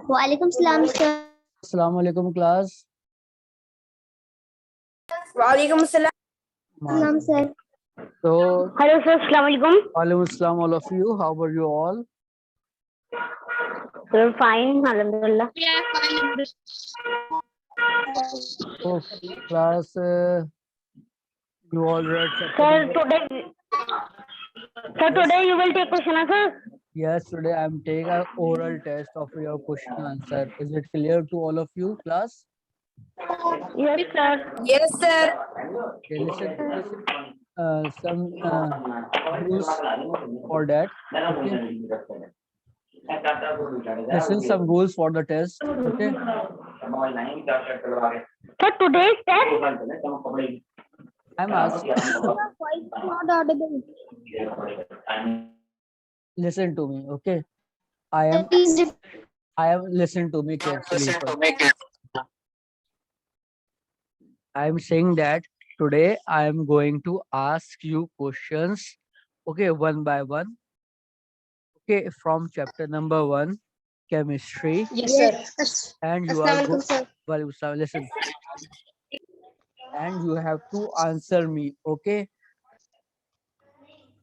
वालेकुम सलाम सर। अस्सलाम वालेकुम क्लास। वालेकुम सलाम। सलाम सर। So, हेलो सर, अस्सलाम वालेकुम। walaikum assalam all of you. How are you all? Sir fine, अल्हम्दुलिल्लाह। So, class, you all read chapter sir number. Today you will take question answer. Yes, today I am taking an oral test of your question answer. Is it clear to all of you, class? Yes sir. Yes, sir. Okay, listen. Some rules for that. Okay. Listen, some rules for the test. Okay. Sir today's test I'm asking. Voice not audible. Listen to me. Okay. I am. Listen to me carefully. I am saying that today I am going to ask you questions. Okay, one by one. Okay, from chapter number 1, chemistry, Yes, sir. and you are Assalamualaikum sir. listen, and you have to answer me. Okay,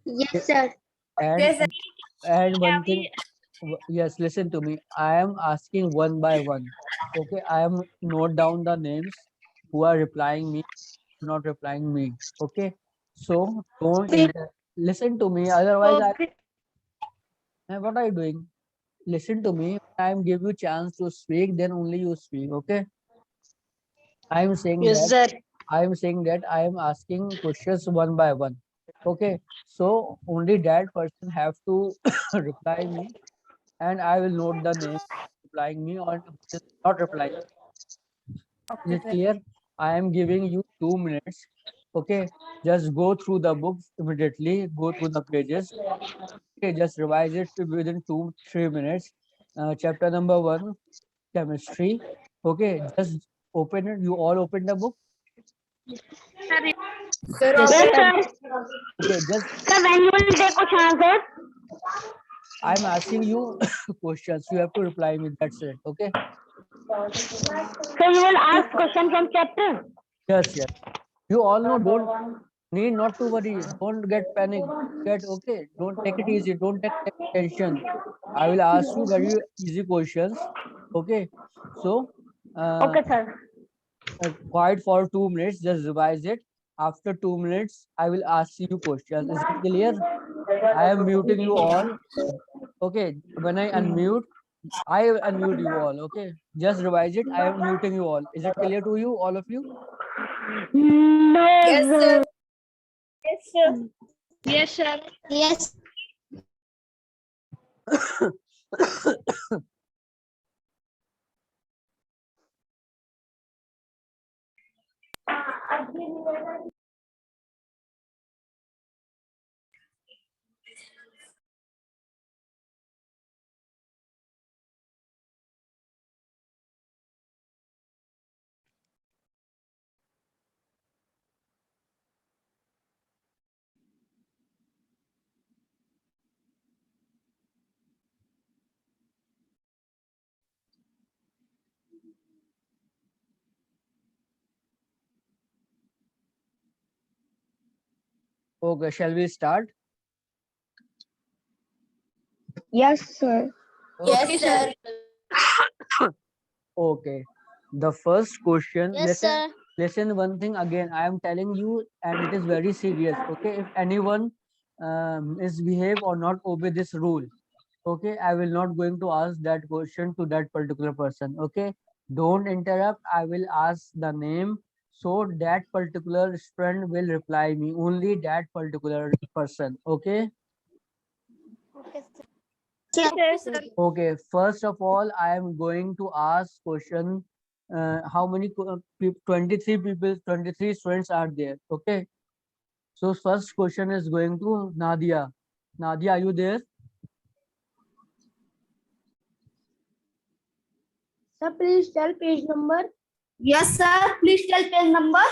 Yes sir. and Yes, sir. and one thing. Yes, listen to me. I am asking one by one. Okay, I am note down the names who are replying me, not replying me. Okay, so don't listen to me. Otherwise, what are you doing? Listen to me. I am give you chance to speak, then only you speak. Okay. I am saying Yes, that sir. I am saying that I am asking questions one by one. Okay. So only that person have to reply me, and I will note the name replying me or not replying. Is it clear? I am giving you 2 minutes. Okay. Just go through the books immediately. Go through the pages. Okay. Just revise it within 2-3 minutes. Chapter number 1, chemistry. Okay. Just open it. You all open the book. Sir, yes okay. Sir. Okay. Just sir when you will take question answer. I am asking you questions. You have to reply me. That's it. Okay. Sir you will ask question from chapter. Yes. Yes. You all know. Don't need not to worry. Don't get panic. Get okay. Don't take it easy. Don't take tension. I will ask you very easy questions. Okay. So, okay sir. quiet for 2 minutes. Just revise it. After 2 minutes, I will ask you questions. Is it clear? I am muting you all. Okay. When I unmute, I will unmute you all. Okay. Just revise it. I am muting you all. Is it clear to you, all of you? Yes, sir. Yes sir. Yes, sir. Yes. Okay. Shall we start? Yes sir. Yes, sir. Okay. The first question. Yes sir. Listen one thing again. I am telling you, and it is very serious. Okay. If anyone misbehave or not obey this rule, okay, I will not going to ask that question to that particular person. Okay. Don't interrupt. I will ask the name, so that particular student will reply me. Only that particular person. Okay. Yes sir. Okay, first of all, I am going to ask question. How many 23 people, 23 students are there? Okay. So first question is going to Nadia. Nadia, are you there? Sir, please tell page number. Yes, sir. Please tell page number.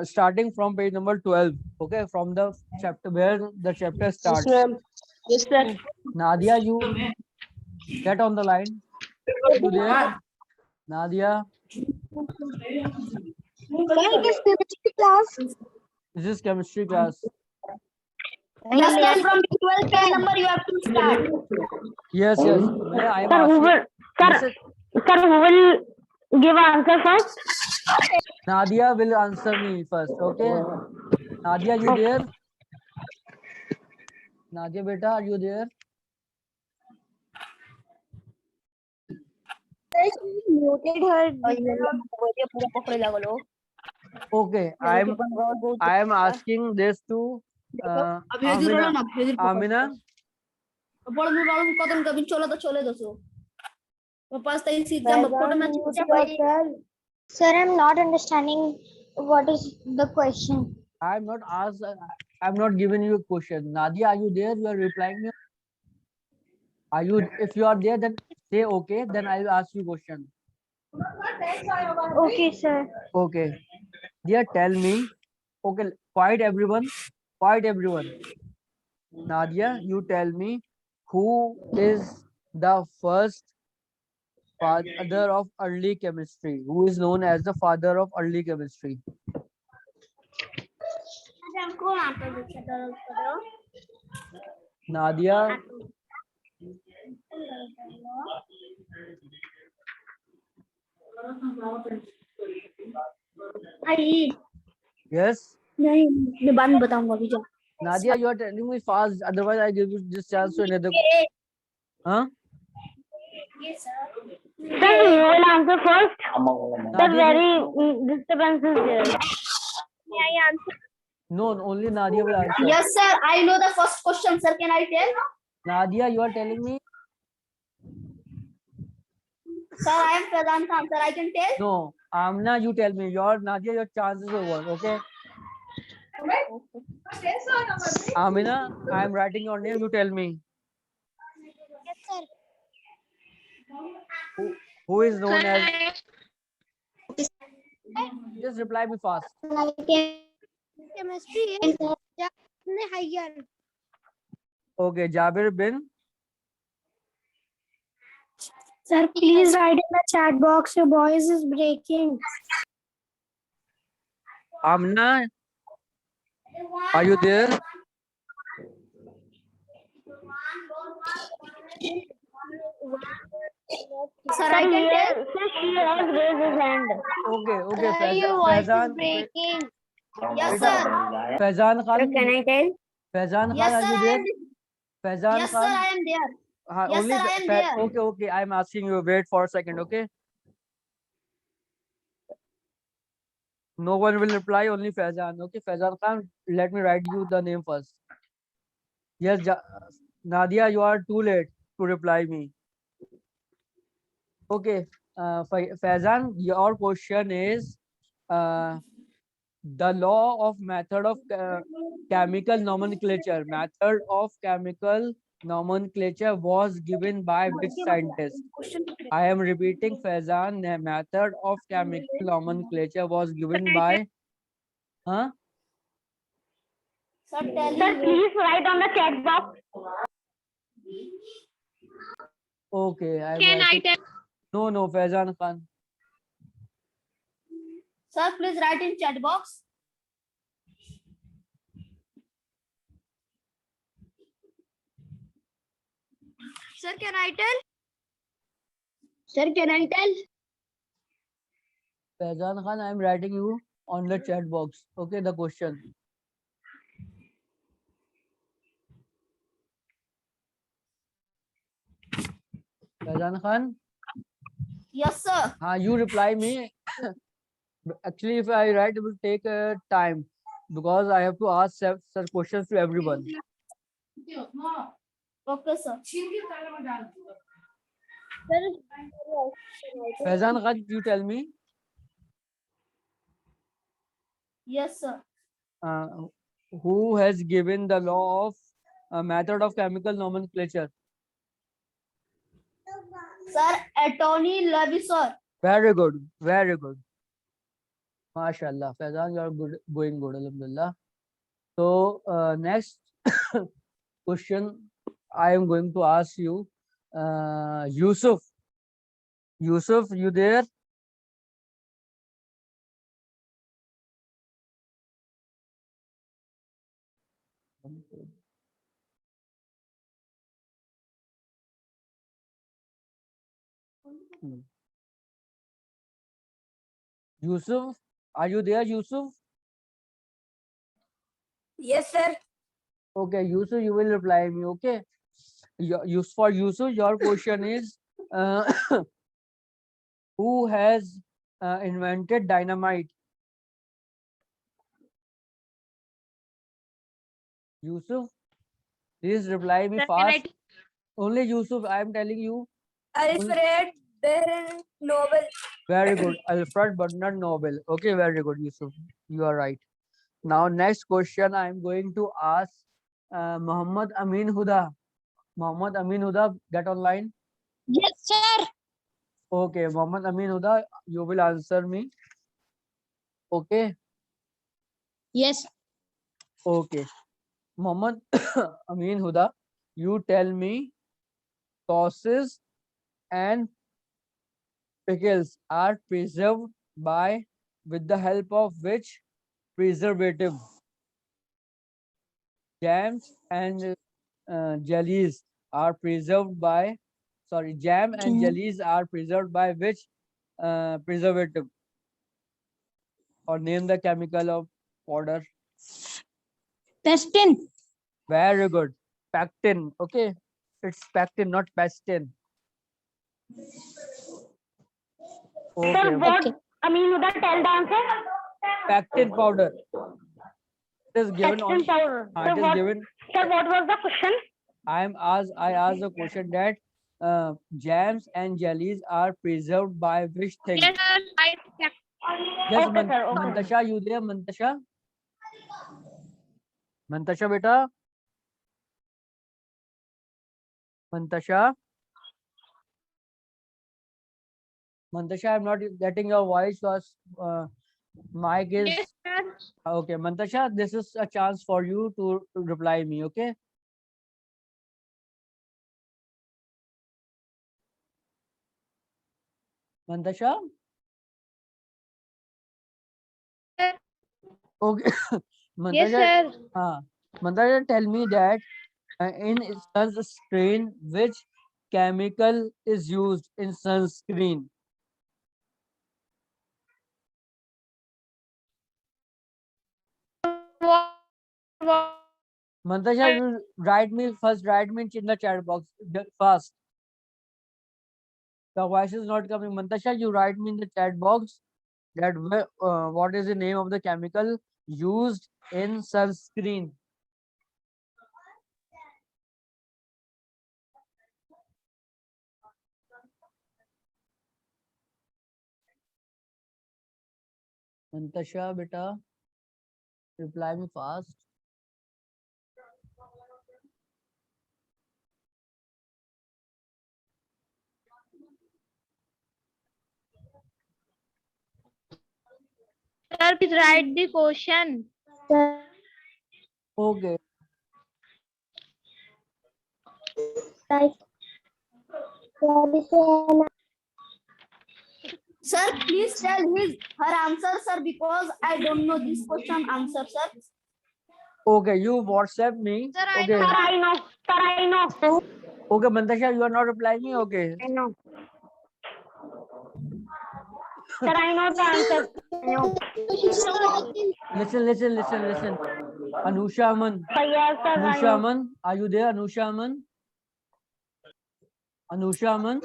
Starting from page number 12. Okay, from the chapter where the chapter starts. Yes, sir. Nadia, you get on the line. You there? Nadia, Can I guess chemistry class? this is chemistry class. Yes, sir. From 12 page number you have to start. Yes, yes. I am Sir, who asking. will, sir, Listen, sir, who will give answer first? Nadia will answer me first. Okay. Nadia, you there? Nadia, beta, are you there? Muted her. Okay. I am asking this to Amina. Sir, I'm not understanding what is the question. I'm not asked. I'm not giving you a question. Nadia, are you there? You are replying me. Are you? If you are there, then say okay. Then I will ask you question. Okay, sir. Okay. Dear, tell me. Okay. Quiet, everyone. Quiet, everyone. Nadia, you tell me who is the first father of early chemistry? Who is known as the father of early chemistry? Nadia, yes. मैं बाद में बताऊंगा अभी जाओ. Nadia, you are telling me fast. Otherwise, I give you this chance to another. Huh? Sir, who will answer first? Sir, Nadia, very disturbance is there. no, only Nadia will answer. Yes, sir. I know the first question, sir. Can I tell? Nadia, you are telling me? Sir, I am Pradhan Khan, sir. I can tell. No. Amna, you tell me. Nadia, your chance is over. Okay. Amina, I am writing your name. You tell me. Yes, sir. Who is known as? Just reply me fast. Chemistry is higher. Okay, Jabir bin. Sir, please write in the chat box. Your voice is breaking. Amna, are you there? Sir, I can tell. Sir, she has raised his hand. Okay. Your voice is Faizan. breaking. Yes, sir. Faizan Khan. Can I tell? Faizan Khan, Yes, are sir. you I there? am. Faizan Yes, sir. Khan. I am there. Yes, Only sir, I am there. Okay. I'm asking you. Wait for a second. Okay. No one will reply. Only Faizan. Okay, Faizan Khan. Let me write you the name first. Yes, Nadia, you are too late to reply me. Okay, Faizan, your question is the law of method of chemical nomenclature. Method of chemical nomenclature was given by which scientist? I am repeating, Faizan. The method of chemical nomenclature was given by. Huh? Sir, tell Sir, me. please write on the chat box. Okay, I am Can I writing. tell? No, Faizan Khan. Sir, please write in chat box. Sir, can I tell? Sir, can I tell? Faizan Khan, I am writing you on the chat box. Okay, the question. Faizan Khan, Yes, sir. you reply me. Actually, if I write, it will take time because I have to ask such questions to everyone. Okay, sir. Faizan Khan, you tell me. Yes, sir. Who has given the law of method of chemical nomenclature? Sir, Attorney Levisor. Very good. MashaAllah. Faizan, you are good, going good. Alhamdulillah. So next question I am going to ask you, Yusuf. Yusuf, you there? Yusuf, are you there, Yusuf? Yes, sir. Okay, Yusuf, you will reply me. Okay. For Yusuf, your question is, uh, who has invented dynamite? Yusuf, please reply me Sir, can I fast. Only Yusuf, I am telling you. Alfred Bernard Nobel. Very good. Alfred Bernard Nobel. Okay, very good, Yusuf. You are right. Now, next question I am going to ask Muhammad Amin Huda. Muhammad Amin Huda, get online. Yes, sir. Okay, Muhammad Amin Huda, you will answer me. Okay, Yes. okay. Muhammad Amin Huda, you tell me sauces and pickles are preserved by with the help of which preservative? Jams and jellies are preserved by jam and jellies are preserved by which preservative? Or name the chemical of powder. Pestin. Very good. Pectin. Okay, it's pectin, not pestin. Sir, Okay, what? Okay. I mean, you that tell the answer. pectin powder. It is given on. Pectin powder. It is given. Sir, what was the question? I asked the question that jams and jellies are preserved by which thing? Yes, sir. Yes, Okay, sir. Okay. Mantasha, you there? Mantasha? Mantasha, beta? Mantasha? Mantasha, I'm not getting your voice. Was mic is Yes, sir. okay. Mantasha, this is a chance for you to reply me. Okay. Mantasha? Okay. Yes, Mantasha, sir. Mantasha, tell me that in sunscreen, which chemical is used in sunscreen? What? Mantasha, you write me in the chat box first. The voice is not coming. Mantasha, you write me in the chat box that what is the name of the chemical used in sunscreen? Mantasha, beta, reply me fast. Sir, please write the question. Okay. Sir, please tell her answer, sir, because I don't know this question answer, sir. Okay, you WhatsApp me. Sir, I Okay. know. Sir, I know. Sir, I know. Okay, Mantasha, you are not replying me. Okay. I know. Sir, I know the answer. I know. Listen. Anusha Aman. Sir, yes, sir, I Anusha know. Aman. Are you there, Anusha Aman? Anusha Aman?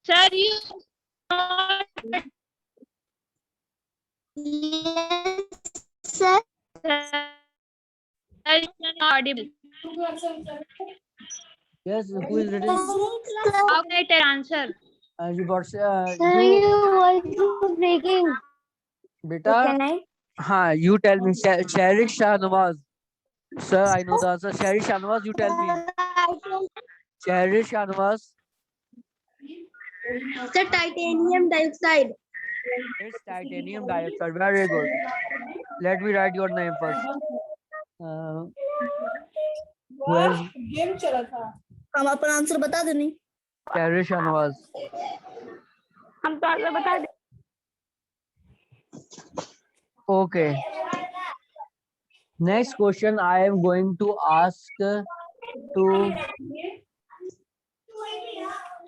Sir, you Yes, sir. are not audible. Yes, who is ready? How can I tell answer? You WhatsApp. Sir, You, your voice is breaking. beta. You tell me. Cherish Shahnawaz. Sir, I know the answer. Cherish Shahnawaz, you tell me. Cherish Shahnawaz. Sir, titanium dioxide. It's titanium dioxide. Very good. Let me write your name first. Who else? हम अपना answer बता देनी Carry Shanwaz. हम तो आगे बता दे। Okay. Next question I am going to ask to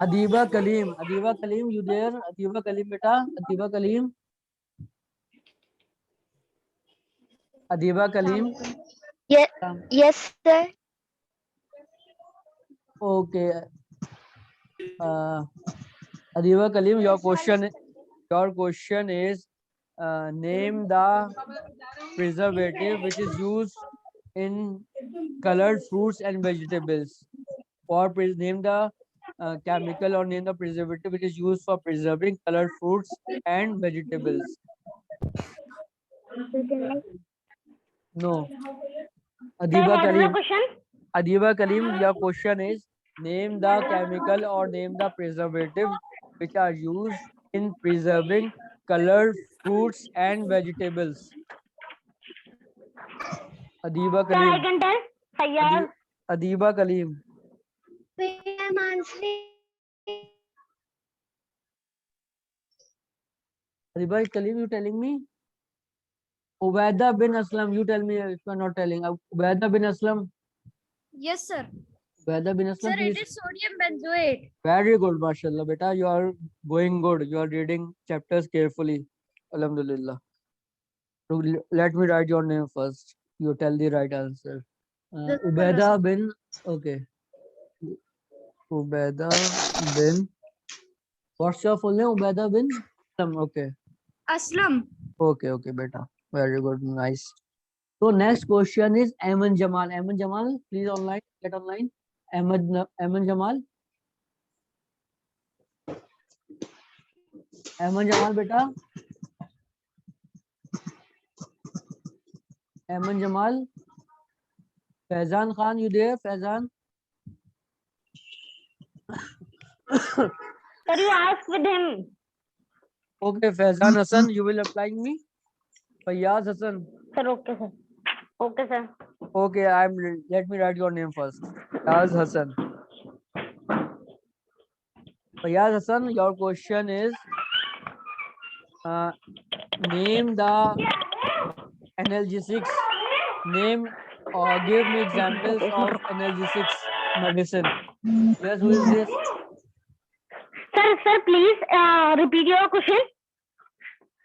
Adiba Kaleem. Adiba Kaleem, you there? Adiba Kaleem, beta. Adiba Kaleem. Adiba Kaleem. Yes, sir. Okay. Adiba Kaleem, your question is name the preservative which is used in colored fruits and vegetables. Name the chemical or name the preservative which is used for preserving colored fruits and vegetables. No. Sir, Adiba what is the Kaleem. question? Adiba Kaleem, your question is name the chemical or name the preservative which are used in preserving colored fruits and vegetables. Adiba Sir, I Kaleem. can tell. Fayyaz. Adiba Kaleem. I'm answering. Adiba Kaleem, you telling me? Ubaida bin Aslam, you tell me if you are not telling. Ubaida bin Aslam. Yes, sir. Ubaida bin Aslam, Sir, it please. is sodium benzoate. Very good, mashallah. Beta, you are going good. You are reading chapters carefully. Alhamdulillah. So let me write your name first. You tell the right answer. Ubaida bin. Okay. Ubaida bin. What's your full name? Ubaida bin. Okay. Aslam. Okay. Okay, beta. Very good. Nice. So next question is Ayman Jamal. Ayman Jamal, please online. Get online. Ayman Jamal. Ayman Jamal, beta. Ayman Jamal. Faizan Khan, you there? Faizan. Sir, you ask with him. Okay, Faizan Hassan, you will applying me. Fayyaz Hassan. Sir, okay, sir. Okay, sir. Okay, let me write your name first. Fayyaz Hassan. Fayyaz Hassan, your question is name the analgesics. Name or give me examples of analgesics medicine. Yes, who is this? Sir, please repeat your question.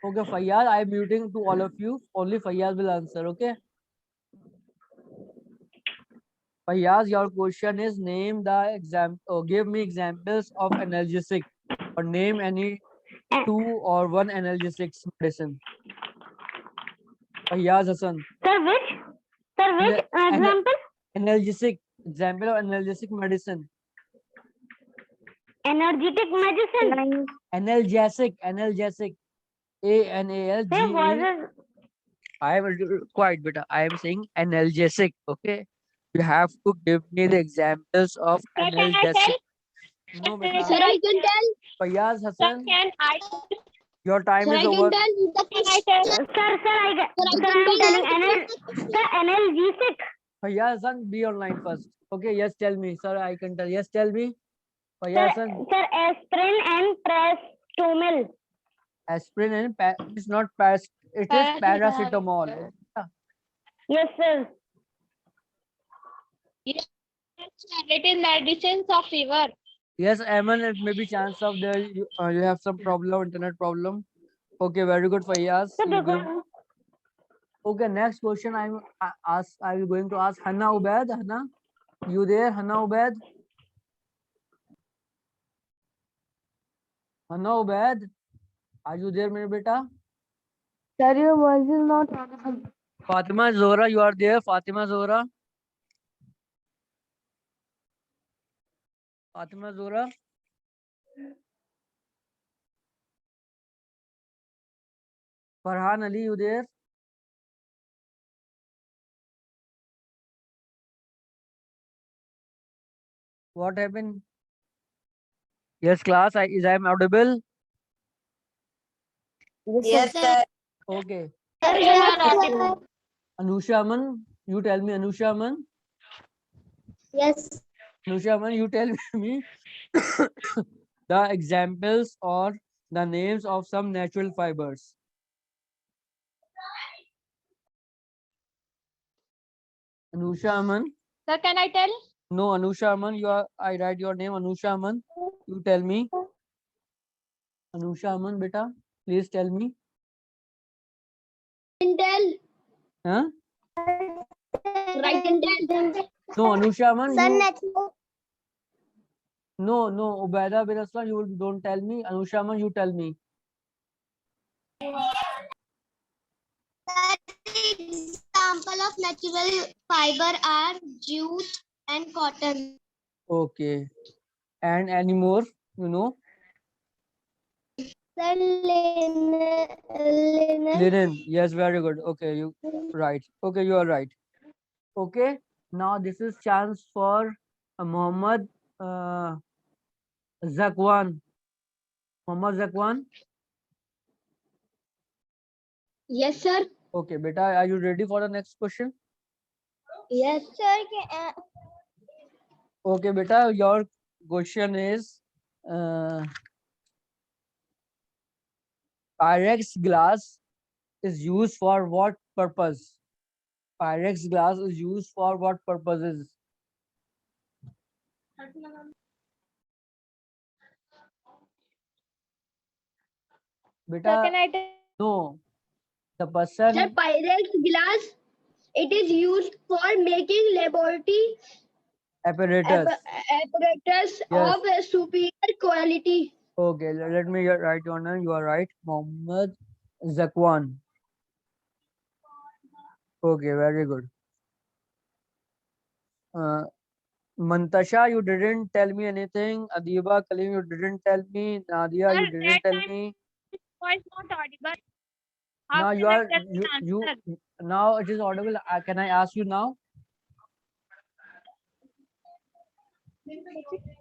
Okay, Fayyaz, I am muting to all of you. Only Fayyaz will answer, okay? Fayyaz, your question is name the example or give me examples of analgesic or name any two or one analgesics medicine. Fayyaz Hassan. Sir, which? Sir, which example? Analgesic. Example of analgesic medicine. Energetic medicine. Analgesic. Analgesic. Sir, A-N-A-L-G-E. what is? I am quite better. I am saying analgesic. Okay. You have to give me the examples of Sir, can I analgesic. tell? No, beta. Sir, I can tell. Fayyaz Sir, Hassan, can I? your time Sir, is I can over. tell. The Can I tell? Sir, I'm telling analgesic. Fayyaz Hassan, be online first. Okay, yes, tell me. Sir, I can tell. Yes, tell me. Sir, Fayyaz Hassan, sir, aspirin and paracetamol. aspirin and it's not it is paracetamol. Yes, sir. It is medicines of fever. Yes, Aman, it may be chance of there you have some problem, internet problem. Okay, very good, Fayyaz. Sir, You give. because Okay, next question I will going to ask Hannah Ubaid. Hannah, you there? Hannah Ubaid. Hannah Ubaid, are you there, my beta? Sir, your voice is not audible. Fatima Zora, you are there? Fatima Zora. Fatima Zora. Farhan Ali, you there? What happened? Yes, class. I am audible. Yes, sir. Okay. sir, you are audible. Anusha Aman, you tell me. Anusha Aman. Yes. Anusha Aman, you tell me. the examples or the names of some natural fibers. Anusha Aman. Sir, can I tell? No, Anusha Aman, I write your name, Anusha Aman. You tell me. Anusha Aman, beta, please tell me. Intel. Huh? Right Intel. No, Anusha Aman, Sir, you, no, Ubaida bin Aslam, you don't tell me. Anusha Aman, you tell me. example of natural fiber are jute and cotton. Okay. And any more, you know? Sir, linen. Linen. Yes, very good. Okay, you right. Okay, you are right. Okay. Now this is chance for Muhammad Zakwan. Muhammad Zakwan. Yes, sir. Okay, beta, are you ready for the next question? Yes. Sir, Okay, beta, your question is Pyrex glass is used for what purpose? Pyrex glass is used for what purposes? Beta, can I tell? no. The person. Sir, Pyrex glass. It is used for making laboratory Apparatus. apparatus Yes. of a superior quality. Okay, let me write your name. You are right. Mohammed Zakwan. Okay, very good. Mantasha, you didn't tell me anything. Adiba, Kalim, you didn't tell me. Nadia, you didn't tell me. Voice not audible. Now you After are that, just you answer. now it is audible. Can I ask you now?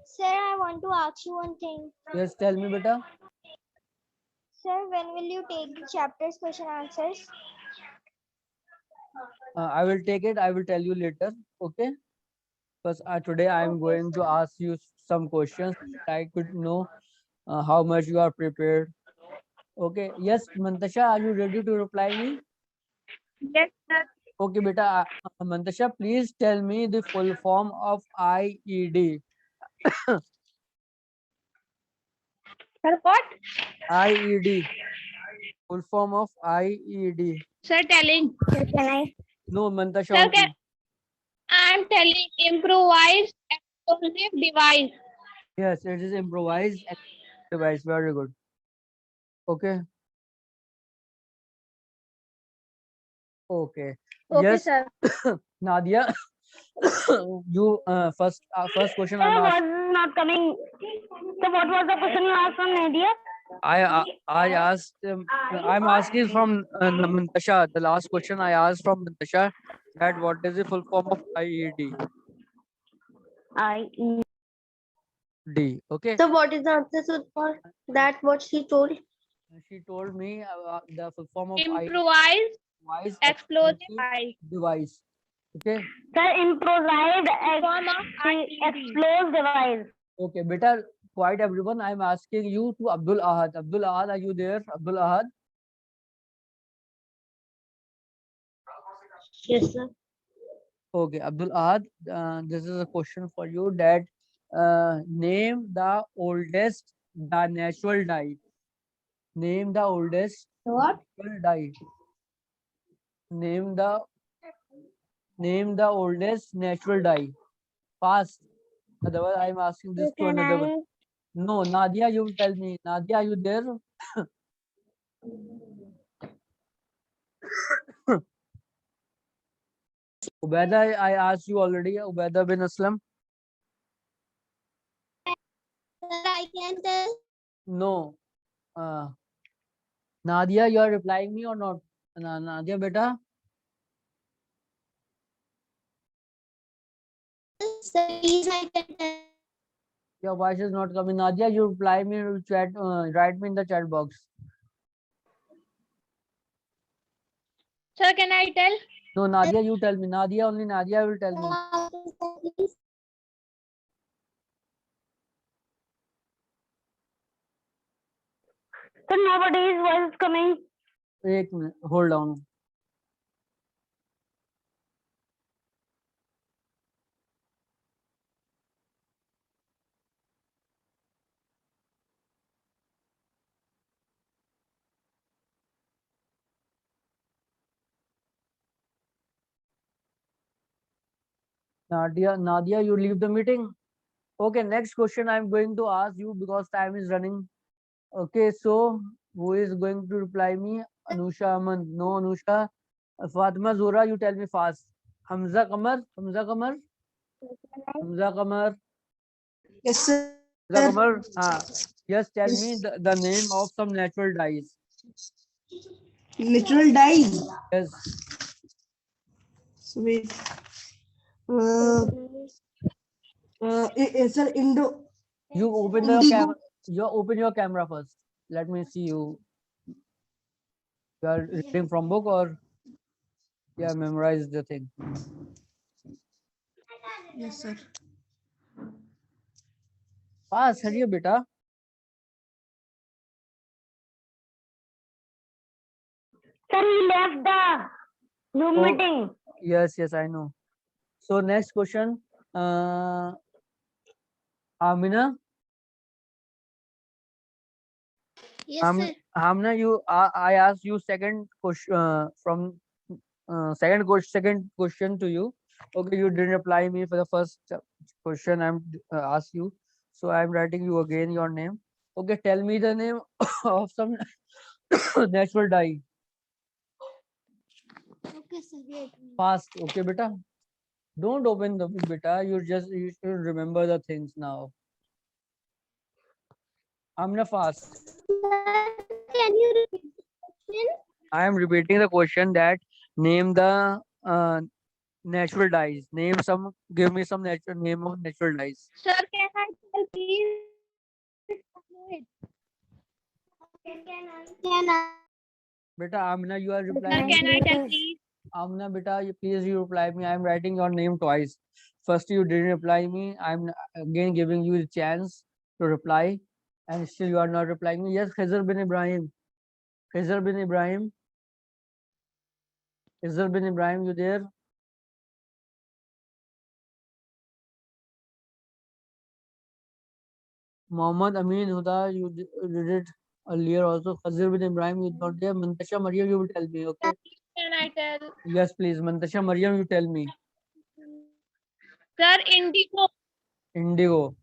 Sir, I want to ask you one thing. Yes, tell me, beta. Sir, when will you take the chapters question answers? I will take it. I will tell you later. Okay. Because today I am going to ask you some questions. I could know how much you are prepared. Okay. Yes, Mantasha, are you ready to reply me? Yes, sir. Okay, beta. Mantasha, please tell me the full form of IED. Sir, what? IED. Full form of IED. Sir, telling. Sir, can I? No, Mantasha. Sir, only. I'm telling improvised explosive device. Yes, it is improvised device. Very good. Okay. Okay. Okay, Yes, sir. Nadia. You first question Sir, I'm was asking. not coming. So, what was the question you asked from Nadia? I asked I'm asking from Mantasha. The last question I asked from Mantasha that what is the full form of IED? D. Okay. So what is the answer for that? What she told? She told me the full form of Improvised device explosive explosive device. Okay. Sir, improvised explosive device. Okay, better quiet everyone. I'm asking you to Abdul Ahad. Abdul Ahad, are you there? Abdul Ahad. Yes, sir. Okay, Abdul Ahad. This is a question for you. That name the oldest the natural dye. Name the oldest What? natural dye. Name the oldest natural dye. Fast. Otherwise, I'm asking this to another one. No, Nadia, you tell me. Nadia, are you there? Ubaida, I asked you already. Ubaida bin Aslam. I can tell. No. Nadia, you are replying me or not? Nadia, beta. Sir, please, I can tell. Your voice is not coming. Nadia, you reply me in chat. Write me in the chat box. Sir, can I tell? No, Nadia, you tell me. Nadia, only Nadia will tell me. Sir, nobody's voice is coming. एक minute, hold on. Nadia, you leave the meeting. Okay, next question I'm going to ask you because time is running. Okay, so who is going to reply me? Anusha Aman. No, Anusha. Fatima Zura, you tell me fast. Hamza Kamar. Hamza Kamar. Hamza Kamar. Yes, sir. Hamza Kamar. Yes, tell me the name of some natural dyes. Natural dyes. Yes. Sweet. Sir, Indo. You open the Indigo. camera. You open your camera first. Let me see you. You are reading from book or you have memorized the thing? Yes, sir. Pass, हटिए बेटा. Sir, he left the Zoom Oh. meeting. Yes, yes, I know. So next question. Amina. Yes, sir. Amina, you. I asked you second question from second question to you. Okay, you didn't reply me for the first question I'm asked you. So I'm writing you again your name. Okay, tell me the name of some natural dye. Okay, sir. Wait. Fast. Okay, beta. Don't open the book, beta. You should remember the things now. Amna, fast. Can you repeat the question? I am repeating the question that name the natural dyes. Name some. Give me some natural name of natural dyes. Sir, can I tell please? Wait. Can I? Beta, Amna, you are Sir, replying. can I tell please? Amna, beta, please you reply me. I am writing your name twice. First you didn't reply me. I'm again giving you the chance to reply, and still you are not replying me. Yes, Khizr bin Ibrahim. Khizr bin Ibrahim. Khizr bin Ibrahim, you there? Muhammad Amin Huda, you did it earlier also. Khizr bin Ibrahim, you not there. Mantasha Maryam, you will tell me, okay? Can I tell? Yes, please. Mantasha Maryam, you tell me. Sir, indigo. Indigo.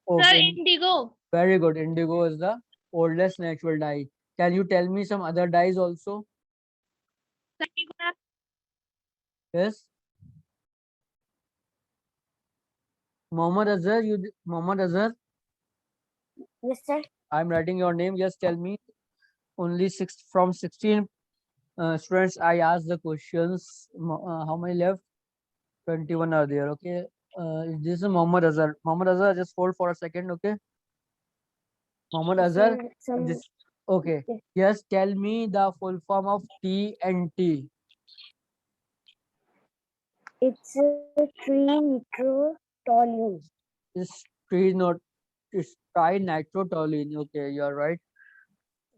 Sir, Okay. indigo. Very good. Indigo is the oldest natural dye. Can you tell me some other dyes also? Yes. Mohammad Azhar, Mohammad Azhar. Yes, sir. I'm writing your name. Just tell me. Only from 16 students. I asked the questions. How many left? 21 are there. Okay. This is Mohammad Azhar. Mohammad Azhar, just hold for a second. Okay. Mohammad Azhar. This. Okay. Yes. Yes. Tell me the full form of TNT. It's a trinitrotoluene. It's trinitrotoluene. Okay, you're right.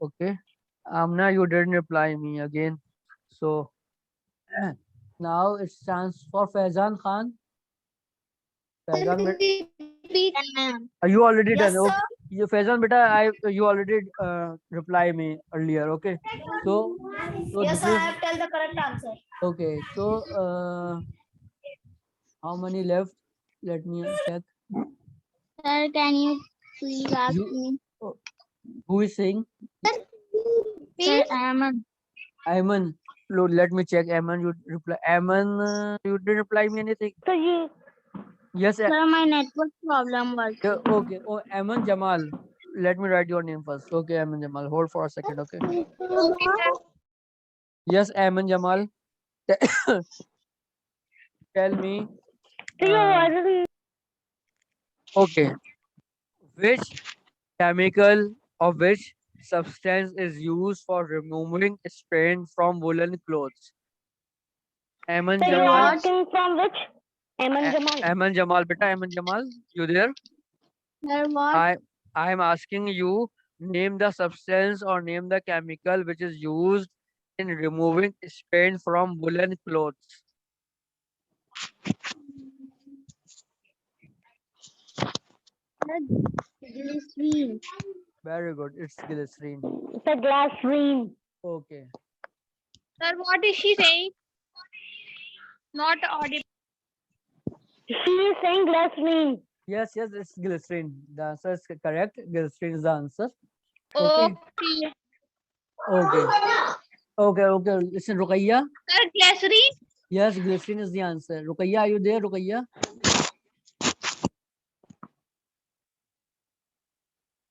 Okay. Amna, you didn't reply me again. So now it stands for Faizan Khan. Faizan, are you already Yes, done? Okay. sir. Faizan, beta, you already reply me earlier. Okay. So Yes, this sir. I is have tell the correct answer. okay. So how many left? Let me check. Sir, can you please ask You- me? Who is saying? Sir, Aman. Ayman. Let me check. Ayman, you reply. Ayman, you didn't reply me anything. So you, Yes. Sir, my network problem was. Okay. Oh, Ayman Jamal. Let me write your name first. Okay, Ayman Jamal. Hold for a second. Okay. Yes, Ayman Jamal. Tell me. so your uh, voice is okay. Which chemical or which substance is used for removing stain from woolen clothes? Ayman so you're Jamal. asking from which? Aman Jamal. Ayman Jamal, beta. Ayman Jamal, you there? Sir, what? I am asking you Name the substance or name the chemical which is used in removing stain from woolen clothes. Glycerine. Very good. It's glycerine. The glycerine. Okay. Sir, what is she saying? Not audible. She is saying glycerine. Yes, it's glycerine. The answer is correct. Glycerine is the answer. Okay. Okay. Okay. Listen, Ruqayya. Sir, glycerine. Yes, glycerine is the answer. Ruqayya, are you there, Ruqayya?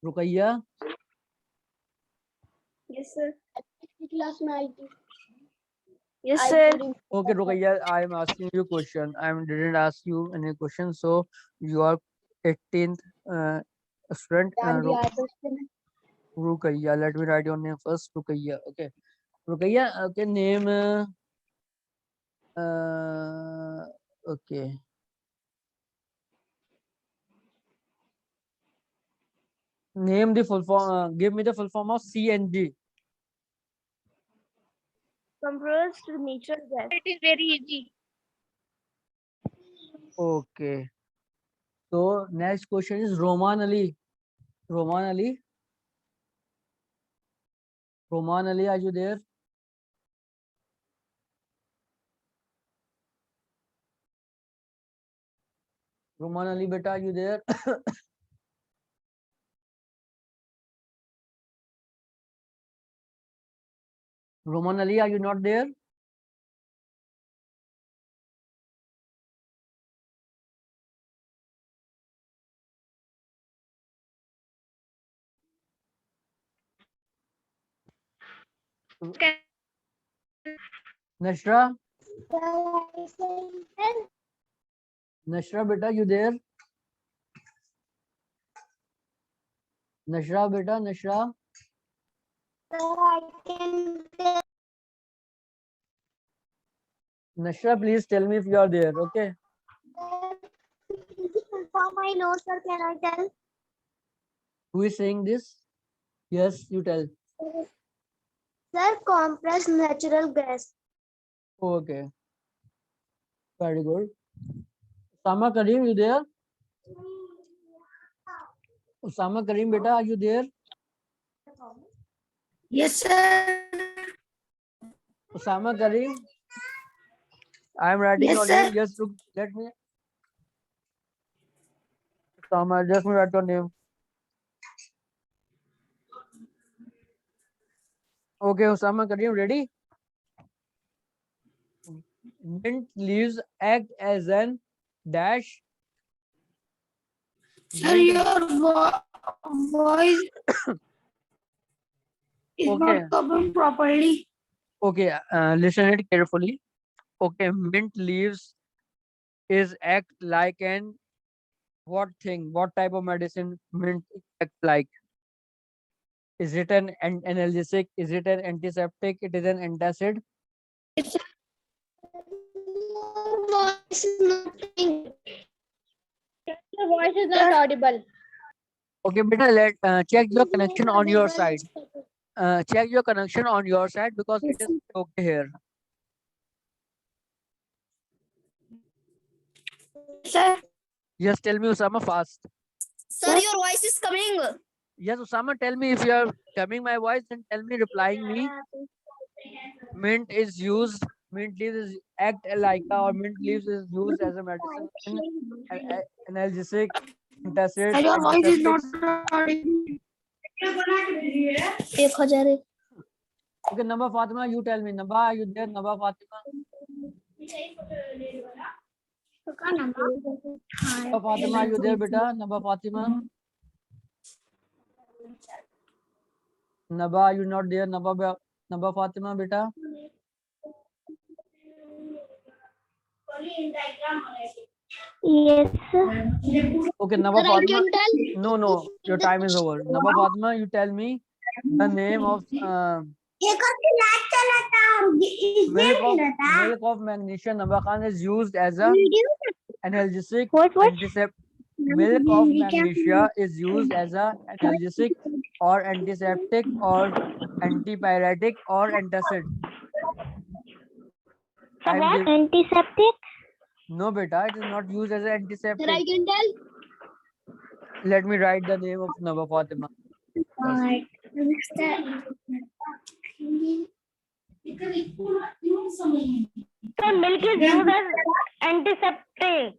Ruqayya? Yes, sir. Class में आई थी. Yes, I sir. couldn't- Okay, Ruqayya, I am asking you a question. I didn't ask you any question. So you are 18th student. ध्यान दिया है तो उसके में. Ruqayya. Let me write your name first. Ruqayya. Okay. Ruqayya, okay, name. Okay. Name the full form. Give me the full form of CNG. Compressed natural gas. It is very easy. Okay. So next question is Roman Ali. Roman Ali. Roman Ali, are you there? Roman Ali, beta, are you there? Roman Ali, are you not there? Nashra? Nashra, beta, you there? Nashra, beta, Nashra? Nashra, please tell me if you are there, okay? I know, sir. Can I tell? Who is saying this? Yes, you tell. Sir, compressed natural gas. Okay. Very good. Usama Karim, you there? Usama Karim, beta, are you there? Yes, sir. Usama Karim? I am writing Yes, your sir. name. Just look, let me. Usama, just write your name. Okay, Usama Karim, ready? Mint leaves act as an dash. Sir, your voice is Okay. not coming properly. Okay, listen it carefully. Okay, mint leaves is act like an what thing? What type of medicine mint act like? Is it an analgesic? Is it an antiseptic? It is an antacid. Your voice is not audible. Okay, beta, let check your connection on your side. Check your connection on your side because it is okay here. Sir, Yes, tell me, Usama, fast. Sir, your voice is coming. Yes, Usama, tell me if you are coming my voice, then tell me, replying me. Mint is used, mint leaves is act like or mint leaves is used as a medicine in analgesic, antacid, sir, your voice is not antiseptics. audible. 1000. Okay, Naba Fatima, you tell me. Naba, are you there? Naba Fatima. Naba Fatima, are you there, beta? Naba Fatima. Naba, are you not there? Naba Fatima, beta. Yes, sir. Okay, Naba Fatima. No, your time is over. Naba Fatima, you tell me the name of milk of magnesia Naba Khan is used as a analgesic, What? antiseptic. Milk of magnesia is used as a analgesic, or antiseptic or antipyretic or antacid? I am give Antiseptic. no beta, it is not used as an Sir, I antiseptic. can tell. Let me write the name of Naba Fatima. first. Sir, milk is used as antiseptic.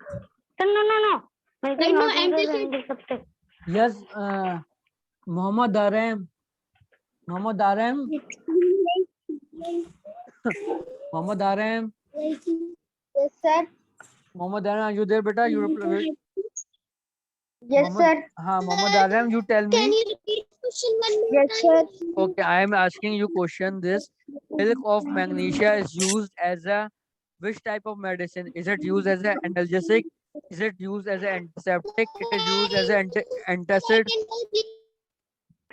Sir, no. Milk I is know not used as antiseptic. antiseptic. Yes, Muhammad Darem. Muhammad Darem. Muhammad Darem. Yes, sir. Muhammad Darem, are you there, beta? You reply. Yes, sir. Muhammad Darem, you tell Can me. you repeat question one more Yes, sir. Okay, I am asking you question this. Milk of magnesia is used as a which type of medicine? Is it used as an analgesic? Is it used as an antiseptic? It is used as an antacid.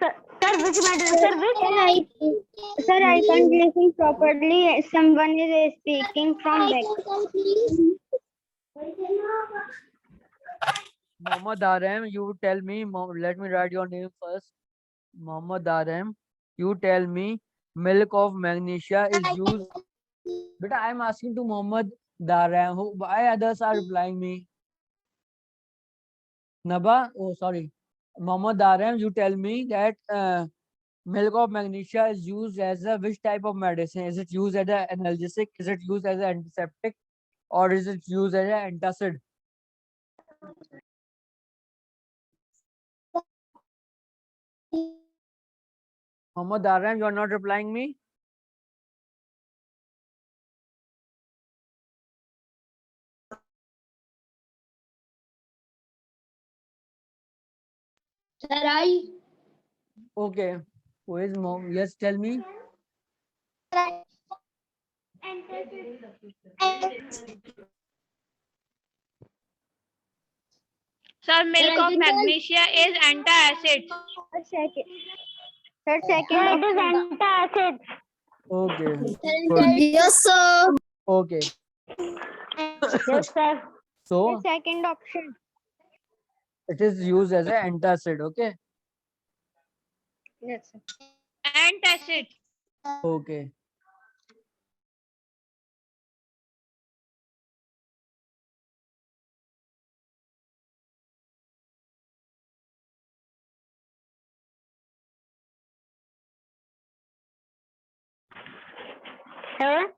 Sir, which medicine? Sir, which? Sir, I can't listen properly. Someone is speaking from back. Muhammad Darem, you tell me. Let me write your name first. Muhammad Darem, you tell me. Milk of magnesia is used. Beta, I am asking to Muhammad Darem. Why others are replying me? Naba, oh sorry. Muhammad Darem, you tell me that milk of magnesia is used as a which type of medicine? Is it used as an analgesic? Is it used as an antiseptic? Or is it used as an antacid? Muhammad Darem, you are not replying me? Sir, I. Okay. Who is mom? Yes, tell me. Sir, milk of magnesia is antacid. Second. Sir, Sir, second it is option. antacid. Okay. Good. Yes, sir. Okay. Yes, sir. So Second option. it is used as an antacid. Okay. Yes, sir. Antacid. Okay. Sir,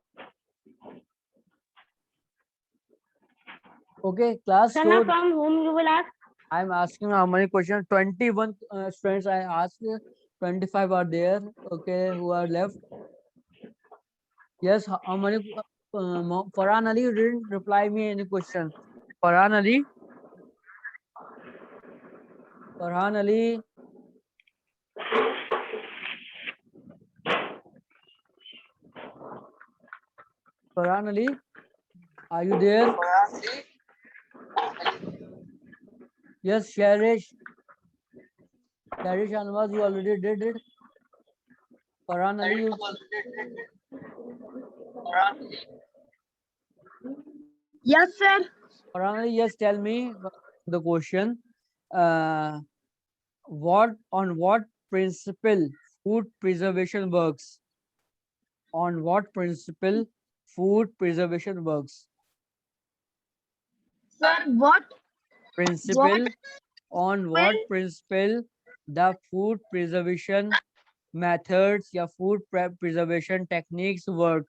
Okay. Class sir, now code. from whom you will ask? I'm asking how many questions? 21 students I asked. 25 are there. Okay. Who are left? Yes. How many? Farhan Ali, you didn't reply me any question. Farhan Ali. Farhan Ali. Farhan Ali. Are you there? Yes, Sharish. Sharish Anwaz, you already did it. Farhan Ali, you. Yes, sir. Farhan Ali, yes, tell me the question. Uh, on what principle food preservation works? On what principle food preservation works? Sir, what? Principle. On what principle the food preservation methods या food preservation techniques work?